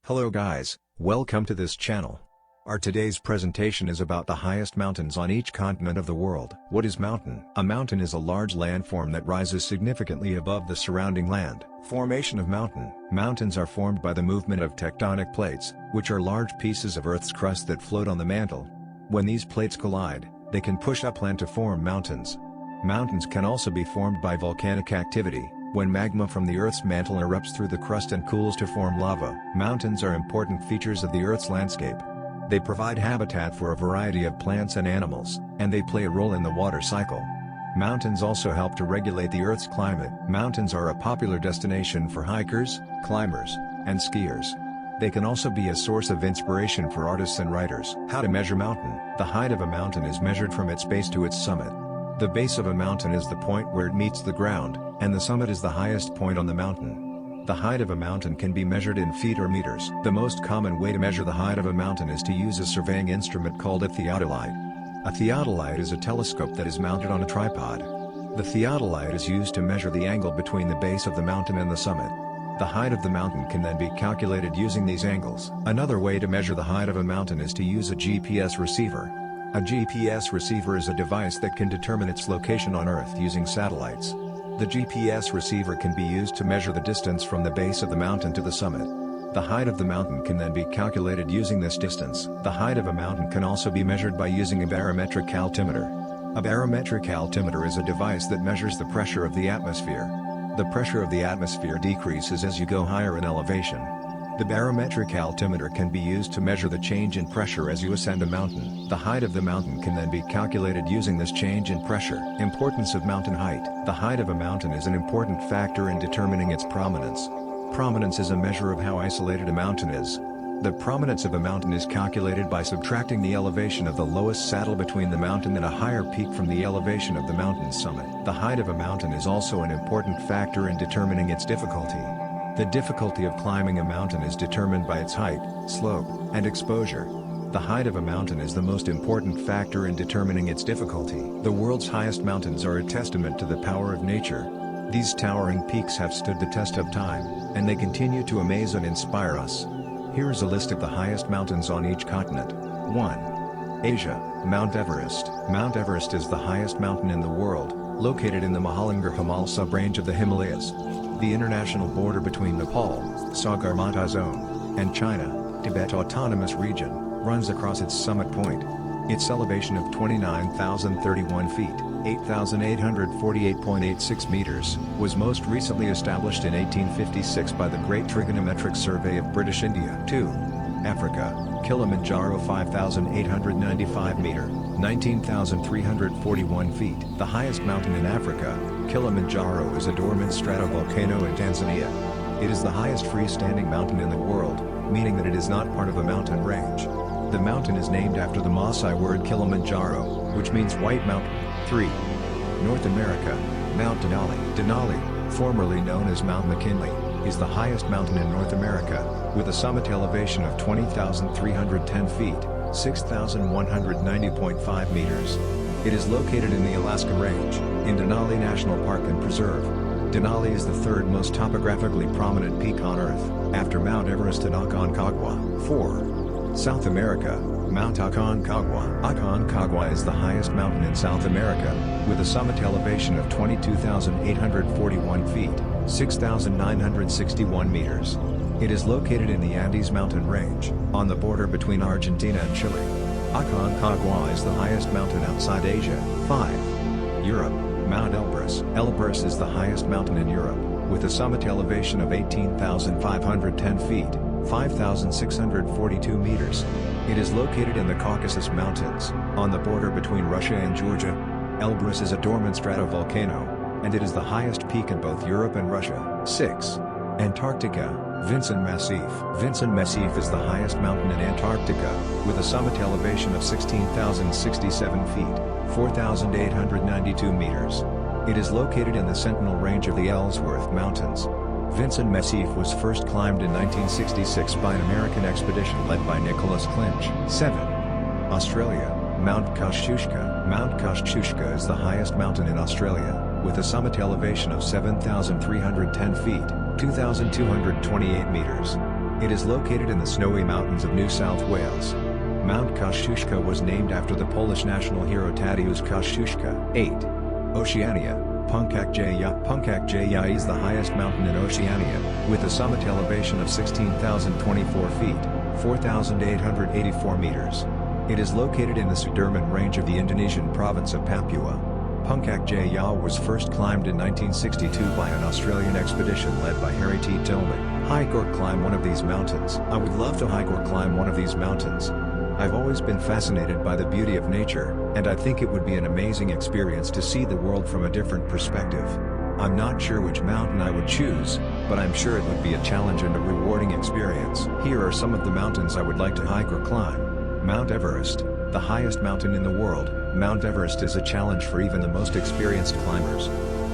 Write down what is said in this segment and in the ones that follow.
Hello guys, welcome to this channel. Our today's presentation is about the highest mountains on each continent of the world. What is mountain? A mountain is a large landform that rises significantly above the surrounding land. Formation of mountain. Mountains are formed by the movement of tectonic plates, which are large pieces of Earth's crust that float on the mantle. When these plates collide, they can push upland to form mountains. Mountains can also be formed by volcanic activity, when magma from the Earth's mantle erupts through the crust and cools to form lava. Mountains are important features of the Earth's landscape. They provide habitat for a variety of plants and animals, and they play a role in the water cycle. Mountains also help to regulate the Earth's climate. Mountains are a popular destination for hikers, climbers, and skiers. They can also be a source of inspiration for artists and writers. How to measure mountain? The height of a mountain is measured from its base to its summit. The base of a mountain is the point where it meets the ground, and the summit is the highest point on the mountain. The height of a mountain can be measured in feet or meters. The most common way to measure the height of a mountain is to use a surveying instrument called a theodolite. A theodolite is a telescope that is mounted on a tripod. The theodolite is used to measure the angle between the base of the mountain and the summit. The height of the mountain can then be calculated using these angles. Another way to measure the height of a mountain is to use a GPS receiver. A GPS receiver is a device that can determine its location on Earth using satellites. The GPS receiver can be used to measure the distance from the base of the mountain to the summit. The height of the mountain can then be calculated using this distance. The height of a mountain can also be measured by using a barometric altimeter. A barometric altimeter is a device that measures the pressure of the atmosphere. The pressure of the atmosphere decreases as you go higher in elevation. The barometric altimeter can be used to measure the change in pressure as you ascend a mountain. The height of the mountain can then be calculated using this change in pressure. Importance of mountain height. The height of a mountain is an important factor in determining its prominence. Prominence is a measure of how isolated a mountain is. The prominence of a mountain is calculated by subtracting the elevation of the lowest saddle between the mountain and a higher peak from the elevation of the mountain's summit. The height of a mountain is also an important factor in determining its difficulty. The difficulty of climbing a mountain is determined by its height, slope, and exposure. The height of a mountain is the most important factor in determining its difficulty. The world's highest mountains are a testament to the power of nature. These towering peaks have stood the test of time, and they continue to amaze and inspire us. Here is a list of the highest mountains on each continent. 1. Asia, Mount Everest. Mount Everest is the highest mountain in the world, located in the Mahalangir-Himal sub-range of the Himalayas. The international border between Nepal, Sagarmatha Zone, and China, Tibet Autonomous Region, runs across its summit point. Its elevation of 29,031 feet, 8,848.86 meters, was most recently established in 1856 by the Great Trigonometric Survey of British India. 2. Africa, Kilimanjaro 5,895 meter, 19,341 feet. The highest mountain in Africa, Kilimanjaro, is a dormant stratovolcano in Tanzania. It is the highest freestanding mountain in the world, meaning that it is not part of a mountain range. The mountain is named after the Maasai word Kilimanjaro, which means white mountain. 3. North America, Mount Denali. Denali, formerly known as Mount McKinley, is the highest mountain in North America, with a summit elevation of 20,310 feet, 6,190.5 meters. It is located in the Alaska Range, in Denali National Park and Preserve. Denali is the third most topographically prominent peak on Earth, after Mount Everest and Aconcagua. 4. South America, Mount Aconcagua. Aconcagua is the highest mountain in South America, with a summit elevation of 22,841 feet, 6,961 meters. It is located in the Andes mountain range, on the border between Argentina and Chile. Aconcagua is the highest mountain outside Asia. 5. Europe, Mount Elbrus. Elbrus is the highest mountain in Europe, with a summit elevation of 18,510 feet, 5,642 meters. It is located in the Caucasus Mountains, on the border between Russia and Georgia. Elbrus is a dormant stratovolcano, and it is the highest peak in both Europe and Russia. 6. Antarctica, Vinson Massif. Vinson Massif is the highest mountain in Antarctica, with a summit elevation of 16,067 feet, 4,892 meters. It is located in the Sentinel Range of the Ellsworth Mountains. Vinson Massif was first climbed in 1966 by an American expedition led by Nicholas Clinch. 7. Australia, Mount Kosciuszko. Mount Kosciuszko is the highest mountain in Australia, with a summit elevation of 7,310 feet, 2,228 meters. It is located in the snowy mountains of New South Wales. Mount Kosciuszko was named after the Polish national hero Tadeusz Kościuszko. 8. Oceania. Punkak-Jaya is the highest mountain in Oceania, with a summit elevation of 16,024 feet, 4,884 meters. It is located in the Sudirman range of the Indonesian province of Papua. Punkak-Jaya was first climbed in 1962 by an Australian expedition led by Harry T. Tillman. Hike or climb one of these mountains. I would love to hike or climb one of these mountains. I've always been fascinated by the beauty of nature, and I think it would be an amazing experience to see the world from a different perspective. I'm not sure which mountain I would choose, but I'm sure it would be a challenge and a rewarding experience. Here are some of the mountains I would like to hike or climb. Mount Everest, the highest mountain in the world. Mount Everest is a challenge for even the most experienced climbers.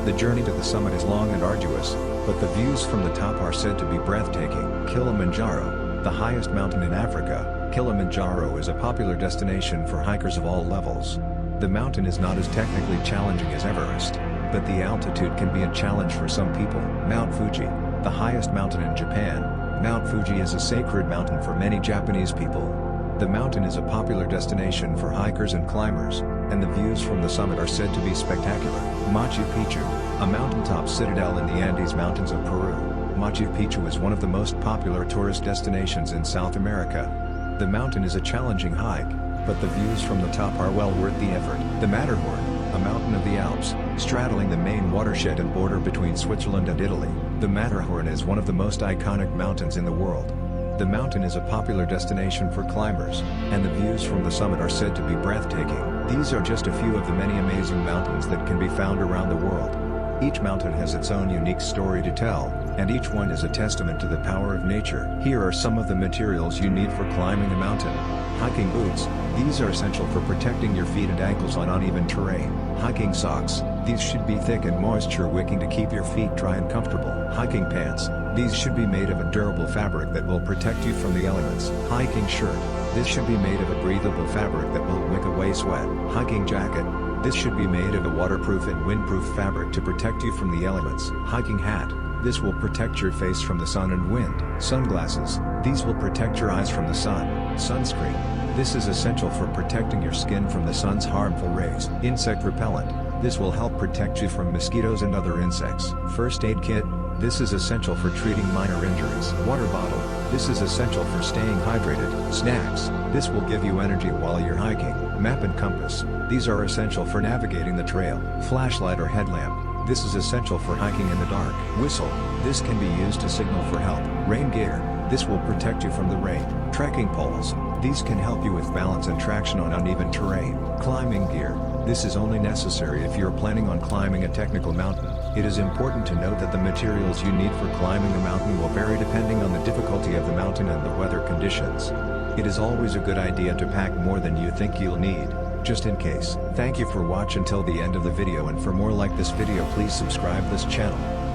The journey to the summit is long and arduous, but the views from the top are said to be breathtaking. Kilimanjaro, the highest mountain in Africa. Kilimanjaro is a popular destination for hikers of all levels. The mountain is not as technically challenging as Everest, but the altitude can be a challenge for some people. Mount Fuji, the highest mountain in Japan. Mount Fuji is a sacred mountain for many Japanese people. The mountain is a popular destination for hikers and climbers, and the views from the summit are said to be spectacular. Machu Picchu, a mountaintop citadel in the Andes Mountains of Peru. Machu Picchu is one of the most popular tourist destinations in South America. The mountain is a challenging hike, but the views from the top are well worth the effort. The Matterhorn, a mountain of the Alps, straddling the main watershed and border between Switzerland and Italy. The Matterhorn is one of the most iconic mountains in the world. The mountain is a popular destination for climbers, and the views from the summit are said to be breathtaking. These are just a few of the many amazing mountains that can be found around the world. Each mountain has its own unique story to tell, and each one is a testament to the power of nature. Here are some of the materials you need for climbing a mountain. Hiking boots. These are essential for protecting your feet and ankles on uneven terrain. Hiking socks. These should be thick and moisture-wicking to keep your feet dry and comfortable. Hiking pants. These should be made of a durable fabric that will protect you from the elements. Hiking shirt. This should be made of a breathable fabric that will wick away sweat. Hiking jacket. This should be made of a waterproof and windproof fabric to protect you from the elements. Hiking hat. This will protect your face from the sun and wind. Sunglasses. These will protect your eyes from the sun. Sunscreen. This is essential for protecting your skin from the sun's harmful rays. Insect repellent. This will help protect you from mosquitoes and other insects. First aid kit. This is essential for treating minor injuries. Water bottle. This is essential for staying hydrated. Snacks. This will give you energy while you're hiking. Map and compass. These are essential for navigating the trail. Flashlight or headlamp. This is essential for hiking in the dark. Whistle. This can be used to signal for help. Rain gear. This will protect you from the rain. Trekking poles. These can help you with balance and traction on uneven terrain. Climbing gear. This is only necessary if you're planning on climbing a technical mountain. It is important to note that the materials you need for climbing a mountain will vary depending on the difficulty of the mountain and the weather conditions. It is always a good idea to pack more than you think you'll need, just in case. Thank you for watching till the end of the video, and for more like this video please subscribe this channel.